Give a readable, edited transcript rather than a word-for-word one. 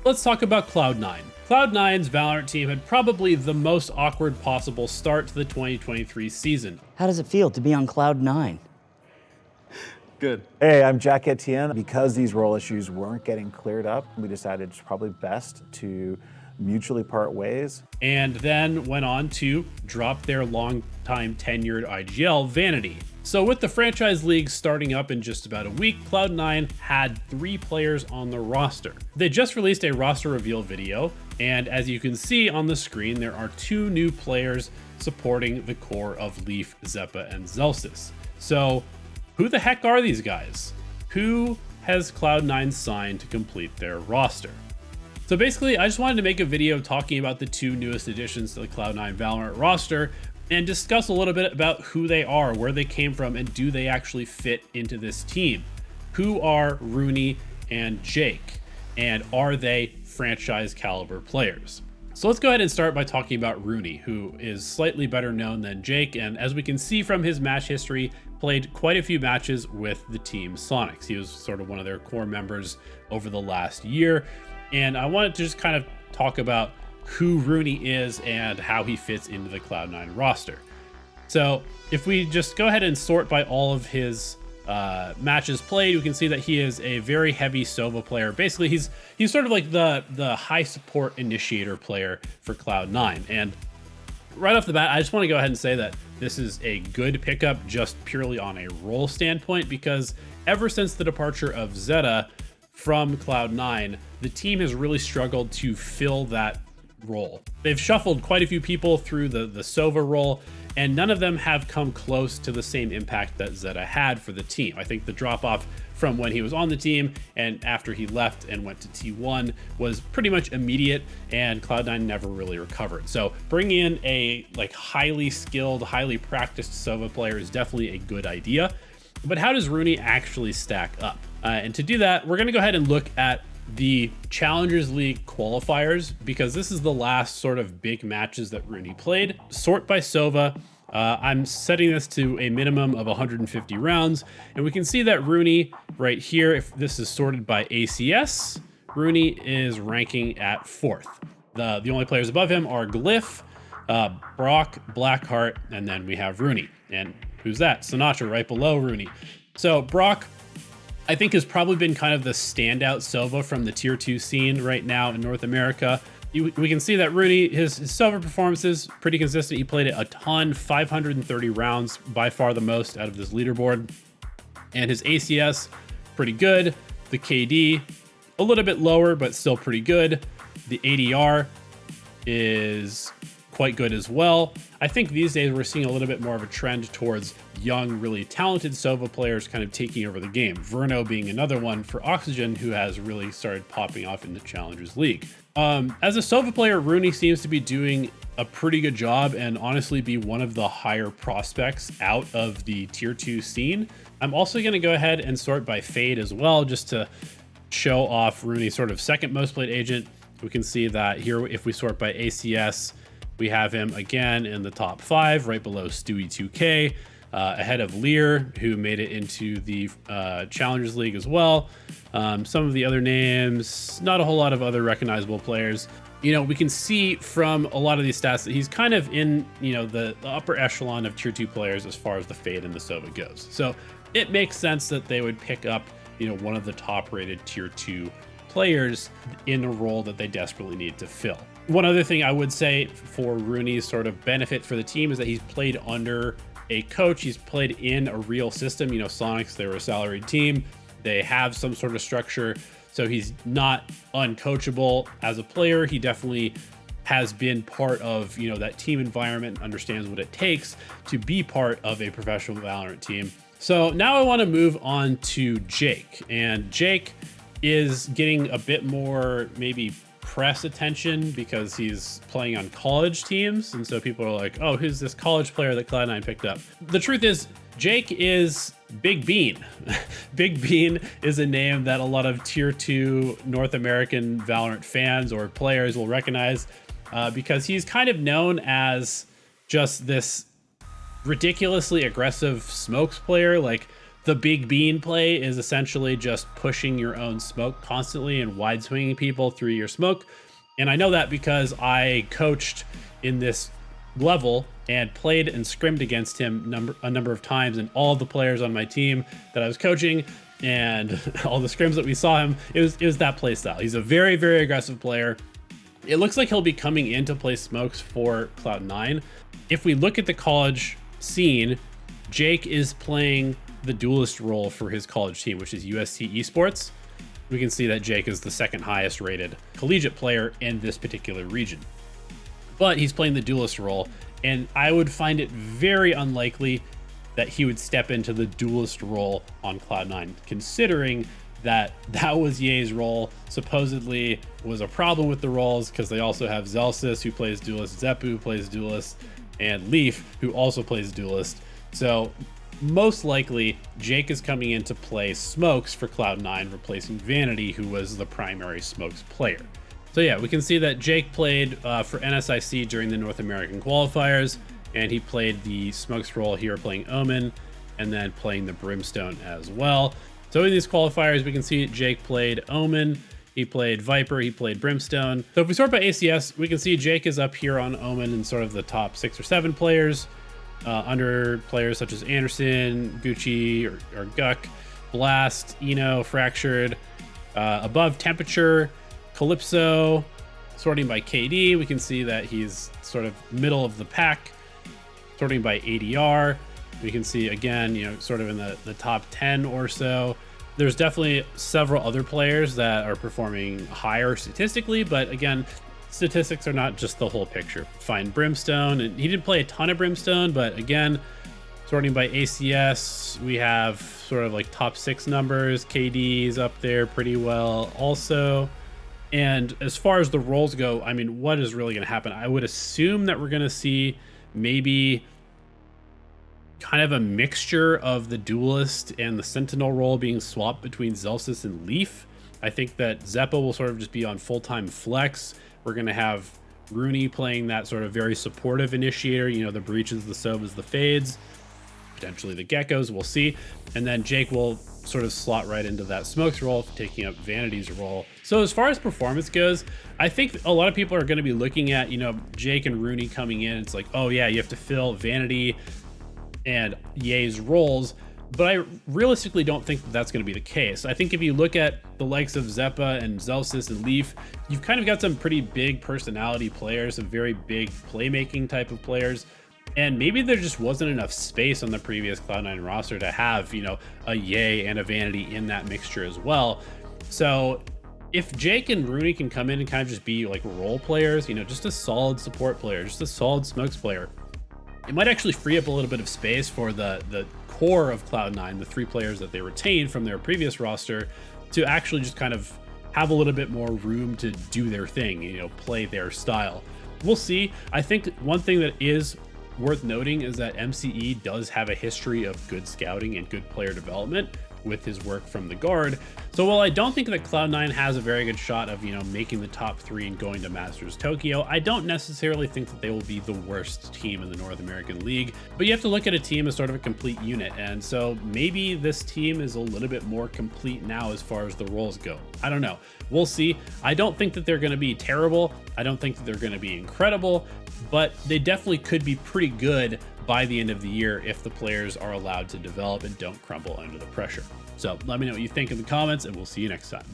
Let's talk about Cloud9. Cloud9's Valorant team had probably the most awkward possible start to the 2023 season. How does it feel to be on Cloud9? Good. Hey, I'm Jakee. Because these role issues weren't getting cleared up, we decided it's probably best to mutually part ways. And then went on to drop their long-time tenured IGL, Vanity. So with the franchise league starting up in just about a week, Cloud9 had 3 players on the roster. They just released a roster reveal video, and as you can see on the screen, there are 2 new players supporting the core of Leaf, Zeppa, and Zelsis. So who the heck are these guys? Who has Cloud9 signed to complete their roster? So basically, I just wanted to make a video talking about the 2 newest additions to the Cloud9 Valorant roster and discuss a little bit about who they are, where they came from, and do they actually fit into this team? Who are Rooney and Jake? And are they franchise caliber players? So let's go ahead and start by talking about Rooney, who is slightly better known than Jake, and as we can see from his match history, played quite a few matches with the team Sonics. He was sort of one of their core members over the last year. And I wanted to just kind of talk about who Rooney is and how he fits into the Cloud9 roster. So if we just go ahead and sort by all of his matches played, we can see that he is a very heavy Sova player. Basically, he's sort of like the high support initiator player for Cloud9. And right off the bat, I just want to go ahead and say that this is a good pickup just purely on a role standpoint, because ever since the departure of Zeta from Cloud9, the team has really struggled to fill that role. They've shuffled quite a few people through the Sova role, and none of them have come close to the same impact that Zeta had for the team. I think the drop off from when he was on the team and after he left and went to T1 was pretty much immediate, and Cloud9 never really recovered. So bringing in a highly skilled, highly practiced Sova player is definitely a good idea. But how does Rooney actually stack up? And to do that, we're going to go ahead and look at the Challengers League qualifiers, because this is the last sort of big matches that Rooney played. Sort by Sova. I'm setting this to a minimum of 150 rounds, and we can see that Rooney right here, if this is sorted by ACS, Rooney is ranking at 4th. The only players above him are Glyph, Brock, Blackheart, and then we have Rooney. And who's that? Sinatra right below Rooney. So Brock, I think, has probably been kind of the standout Sova from the tier 2 scene right now in North America. We can see that Rooney, his Sova performances, pretty consistent. He played it a ton, 530 rounds, by far the most out of this leaderboard. And his ACS, pretty good. The KD, a little bit lower, but still pretty good. The ADR is quite good as well. I think these days we're seeing a little bit more of a trend towards young, really talented Sova players kind of taking over the game. Verno being another one for Oxygen, who has really started popping off in the Challengers League. As a Sova player, Rooney seems to be doing a pretty good job and honestly be one of the higher prospects out of the tier 2 scene. I'm also going to go ahead and sort by Fade as well, just to show off Rooney's sort of second most played agent. We can see that here, if we sort by ACS, we have him again in the top 5, right below Stewie2K, ahead of Lear, who made it into the Challengers League as well. Some of the other names, not a whole lot of other recognizable players. You know, we can see from a lot of these stats that he's kind of in, the upper echelon of tier 2 players as far as the Fade and the Sova goes. So it makes sense that they would pick up, one of the top rated tier 2 players in a role that they desperately need to fill. One other thing I would say for Rooney's sort of benefit for the team is that he's played under a coach. He's played in a real system. Sonics, they were a salaried team. They have some sort of structure. So he's not uncoachable as a player. He definitely has been part of, that team environment, understands what it takes to be part of a professional Valorant team. So now I want to move on to Jake. And Jake is getting a bit more maybe press attention because he's playing on college teams, and so people are like, oh, who's this college player that Cloud9 picked up? The truth is, Jake is Big Bean. Big Bean is a name that a lot of tier 2 North American Valorant fans or players will recognize because he's kind of known as just this ridiculously aggressive smokes player. Like The big bean play is essentially just pushing your own smoke constantly and wide swinging people through your smoke. And I know that because I coached in this level and played and scrimmed against him a number of times, and all the players on my team that I was coaching and all the scrims that we saw him, it was that play style. He's a very, very aggressive player. It looks like he'll be coming in to play smokes for Cloud9. If we look at the college scene, Jake is playing the duelist role for his college team, which is UST Esports. We can see that Jake is the second highest rated collegiate player in this particular region. But he's playing the duelist role, and I would find it very unlikely that he would step into the duelist role on Cloud9, considering that was Yay's role. Supposedly was a problem with the roles because they also have Zelsis, who plays duelist, Zeppu, who plays duelist, and Leaf, who also plays duelist. So most likely Jake is coming in to play smokes for Cloud9, replacing Vanity, who was the primary smokes player. So yeah, we can see that Jake played for NSIC during the North American qualifiers, and he played the smokes role here, playing Omen, and then playing the Brimstone as well. So in these qualifiers, we can see Jake played Omen, he played Viper, he played Brimstone. So if we sort by ACS, we can see Jake is up here on Omen in sort of the top 6 or 7 players, under players such as Anderson, Gucci, or Guck, Blast, Eno, Fractured. Above Temperature, Calypso, sorting by KD, we can see that he's sort of middle of the pack. Sorting by ADR, we can see again, sort of in the top 10 or so. There's definitely several other players that are performing higher statistically, but again, statistics are not just the whole picture. Find Brimstone, and he didn't play a ton of Brimstone, but again, sorting by ACS, we have sort of like top 6 numbers. KD's up there pretty well also. And as far as the roles go, I mean, what is really going to happen? I would assume that we're going to see maybe kind of a mixture of the duelist and the sentinel role being swapped between Zelsis and Leaf. I think that Zeppa will sort of just be on full-time flex. We're going to have Rooney playing that sort of very supportive initiator, the breaches, the Sovas, the fades, potentially the geckos, we'll see. And then Jake will sort of slot right into that smokes role, taking up Vanity's role. So as far as performance goes, I think a lot of people are going to be looking at, Jake and Rooney coming in. It's like, oh yeah, you have to fill Vanity and Yay's roles, but I realistically don't think that that's going to be the case. I think if you look at the likes of Zeppa and Zelsis and Leaf, you've kind of got some pretty big personality players, some very big playmaking type of players, and maybe there just wasn't enough space on the previous Cloud9 roster to have, a Yay and a Vanity in that mixture as well. So if Jake and Rooney can come in and kind of just be like role players, just a solid support player, just a solid smokes player, it might actually free up a little bit of space for the core of Cloud9, the 3 players that they retained from their previous roster, to actually just kind of have a little bit more room to do their thing, play their style. We'll see. I think one thing that is worth noting is that MCE does have a history of good scouting and good player development with his work from the guard. So while I don't think that Cloud9 has a very good shot of, making the top 3 and going to Masters Tokyo, I don't necessarily think that they will be the worst team in the North American League, but you have to look at a team as sort of a complete unit. And so maybe this team is a little bit more complete now as far as the roles go. I don't know. We'll see. I don't think that they're going to be terrible. I don't think that they're going to be incredible, but they definitely could be pretty good by the end of the year if the players are allowed to develop and don't crumble under the pressure. So let me know what you think in the comments, and we'll see you next time.